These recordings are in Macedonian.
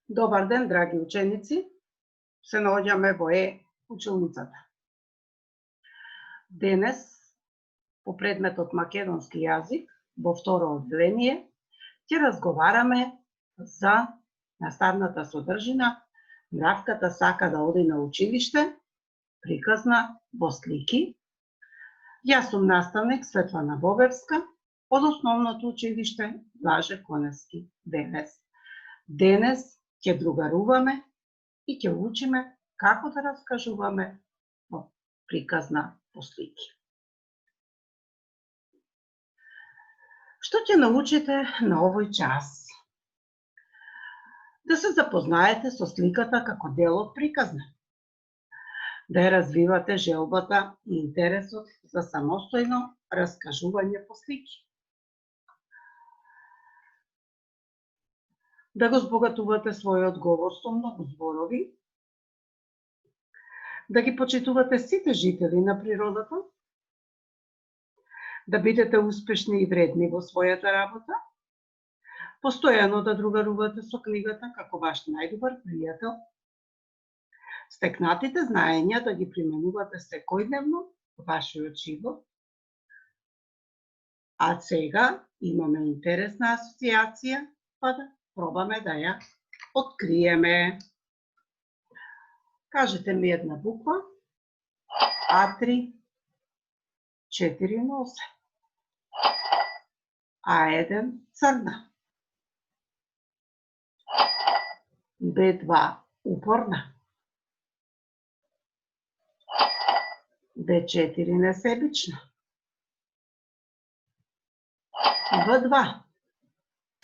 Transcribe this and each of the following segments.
Добар ден, драги ученици. Се наоѓаме во училницата. Денес, по предметот македонски јазик, во второ одделение, ќе разговараме за наставната содржина Мравката сака да оди на училиште, приказна во слики. Јас сум наставник Светлана Бобевска од основното училиште Блаже Коневски Велес. Денес ќе другаруваме и ќе учиме како да раскажуваме во приказна по слики. Што ќе научите на овој час? Да се запознаете со сликата како дел од приказна. Да ја развивате желбата и интересот за самостојно раскажување по слики. Да го збогатувате својот говор со многу зборови, да ги почитувате сите жители на природата, да бидете успешни и вредни во својата работа, постојано да другарувате со книгата како ваш најдобар пријател, стекнатите знаења да ги применувате секојдневно во вашиот живот. А сега имаме интересна асоциација, па да пробаме да ја откриеме. Кажете ми една буква. А3, 4 носе. А1 црна. Б2 упорна. Б4 несебична. В2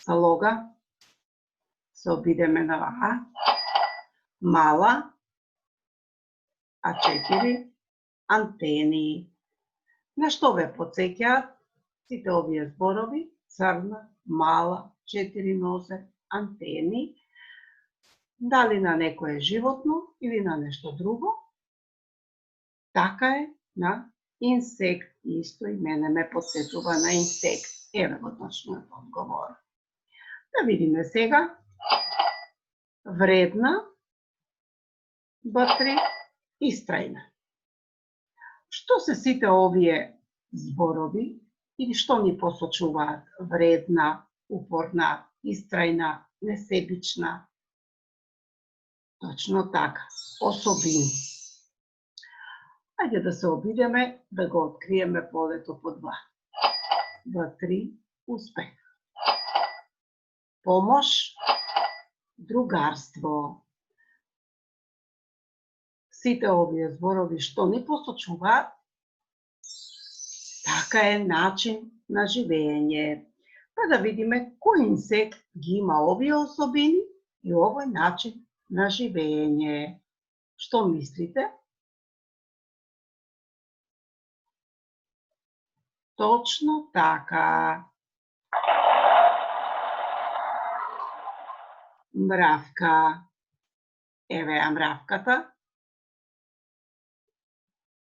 слога. Се обидеме на А. Мала. А4 антени. На што ве потсеќаат сите овие зборови? Црна, мала, 4 нозе, антени. Дали на некое животно или на нешто друго? Така е на инсект. Исто и мене ме потсетува на инсект. Еве го точниот одговор. Да видиме сега. Вредна, Б3, истрајна. Што се сите овие зборови или што ни посочуваат? Вредна, упорна, истрајна, несебична. Точно така, особини. Ајде да се обидеме да го откриеме полето по 2. Б3, успех. Помош, другарство. Сите овие зборови што ни посочуваат? Така е начин на живење. Па да видиме кој инсект ги има овие особини и овој начин на живење. Што мислите? Точно така. Мравка. Еве ја мравката.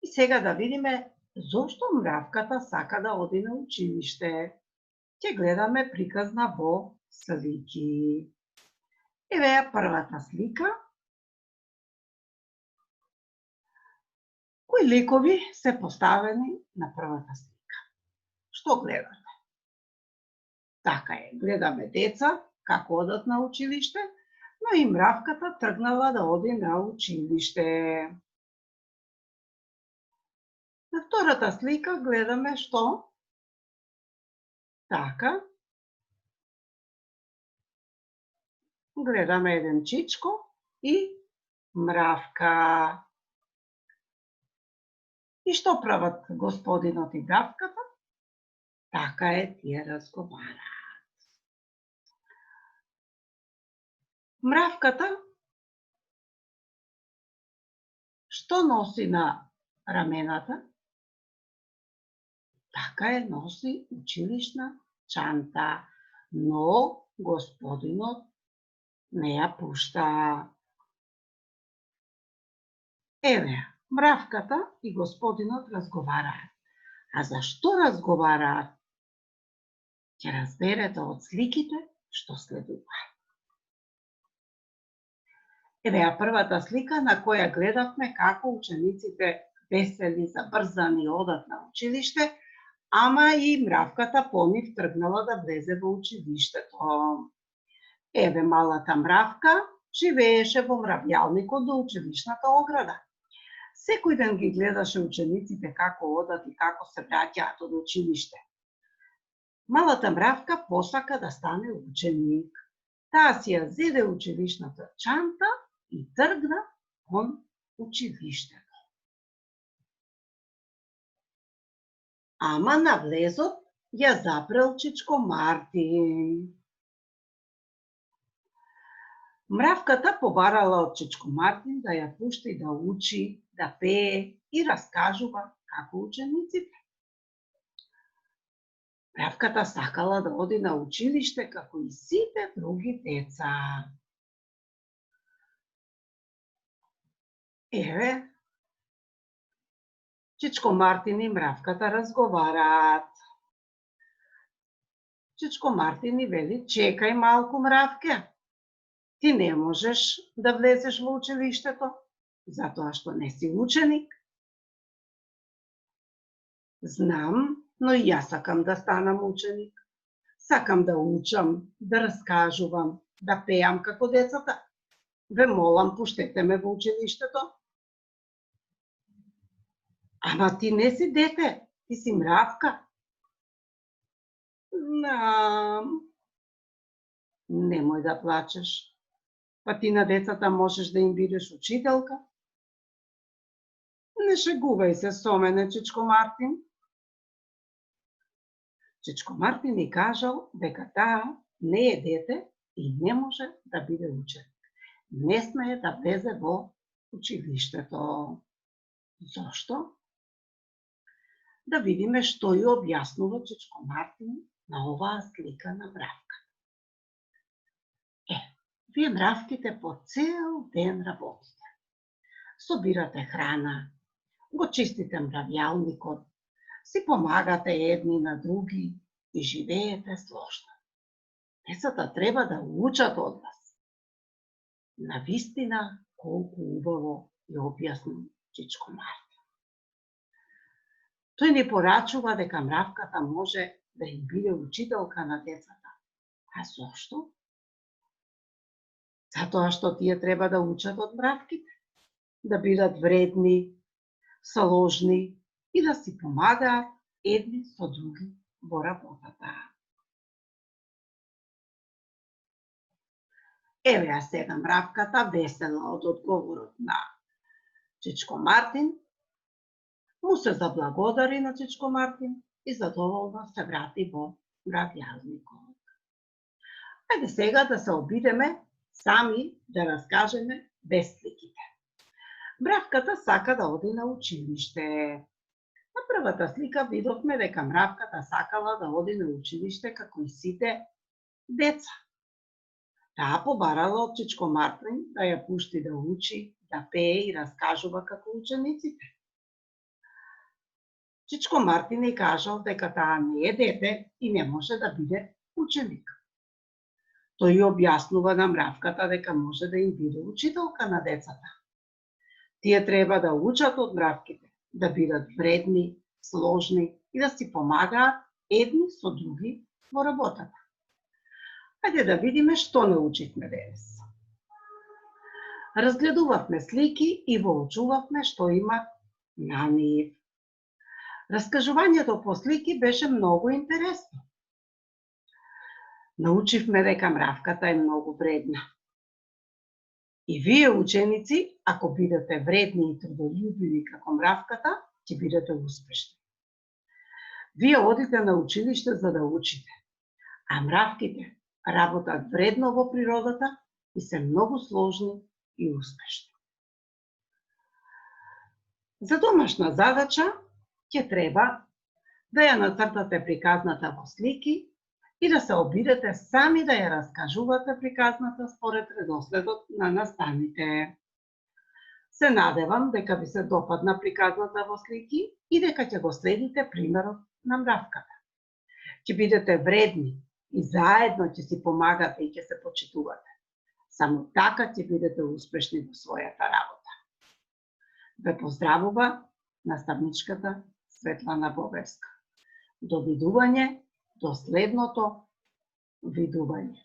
И сега да видиме зошто мравката сака да оди на училиште. Ќе гледаме приказна во слики. Еве ја првата слика. Кои ликови се поставени на првата слика? Што гледаме? Така е, гледаме деца како одат на училиште, но и мравката тргнала да оди на училиште. На втората слика гледаме што? Така. Гледаме еден чичко и мравка. И што прават господинот и мравката? Така е, тие разговараат. Мравката што носи на рамената? Така е, носи училишна чанта, но господинот не ја пушта. Еве, мравката и господинот разговараат. А зашто разговараат? Ќе разберете од сликите што следуваат. Еве ја првата слика на која гледавме како учениците весели, забрзани одат на училиште, ама и мравката по нив тргнала да влезе во училиштето. Еве малата мравка живееше во мравјалникот до училишната ограда. Секој ден ги гледаше учениците како одат и како се враќаат од училиште. Малата мравка посака да стане ученик. Таа си ја зеде училишната чанта и тргна кон училиштето. Ама на влезот ја запрел Чичко Мартин. Мравката побарала од Чичко Мартин да ја пушти да учи, да пее и раскажува како учениците. Мравката сакала да оди на училиште како и сите други деца. Еве, Чичко Мартин и мравката разговараат. Чичко Мартин и вели: чекај малку, мравке, ти не можеш да влезеш во училиштето, затоа што не си ученик. Знам, но и јас сакам да станам ученик. Сакам да учам, да раскажувам, да пеам како децата. Ве молам, пуштете ме во училиштето. Ама ти не си дете, ти си мравка. Немој да плачеш. Па ти на децата можеш да им бидеш учителка. Не шегувај се со мене, Чичко Мартин. Чичко Мартин ни кажал дека таа не е дете и не може да биде ученик. Не смее да влезе во училиштето. Зошто? Да видиме што ја објаснува Чичко Мартин на оваа слика на мравката. Вие мравките по цел ден работите. Собирате храна, го чистите мравјалникот, си помагате едни на други и живеете сложно. Децата треба да учат од вас. Навистина, колку убаво ја објасни Чичко Мартин. Тој ни порачува дека мравката може да им биде учителка на децата. А зошто? Затоа што тие треба да учат од мравките, да бидат вредни, сложни и да си помагаат едни со други во работата. Еве ја сега мравката весела од одговорот на Чичко Мартин, му се заблагодари на Чичко Мартин и задоволно се врати во мравјалникот. Ајде сега да се обидеме сами да раскажеме без сликите. Мравката сака да оди на училиште. На првата слика видовме дека мравката сакала да оди на училиште како и сите деца. Таа побарала од Чичко Мартин да ја пушти да учи, да пее и раскажува како учениците. Чичко Мартин и кажал дека таа не е дете и не може да биде ученик. Тој ја објаснува на мравката дека може да им биде учителка на децата. Тие треба да учат од мравките, да бидат вредни, сложни и да си помагаат едни со други во работата. Ајде да видиме што научивме денес. Разгледувавме слики и воочувавме што има на нив. Раскажувањето по слики беше многу интересно. Научивме дека мравката е многу вредна. И вие, ученици, ако бидете вредни и трудолюбиви како мравката, ќе бидете успешни. Вие одите на училиште за да учите, а мравките работат вредно во природата и се многу сложни и успешни. За домашна задача ќе треба да ја нацртате приказната во слики и да се обидете сами да ја раскажувате приказната според редоследот на наставните. Се надевам дека ви се допадна приказната во слики и дека ќе го следите примерот на мравката. Ќе бидете вредни и заедно ќе си помагате и ќе се почитувате. Само така ќе бидете успешни во својата работа. Ве поздравува наставничката Светлана Бобевска. До видување, до следното видување.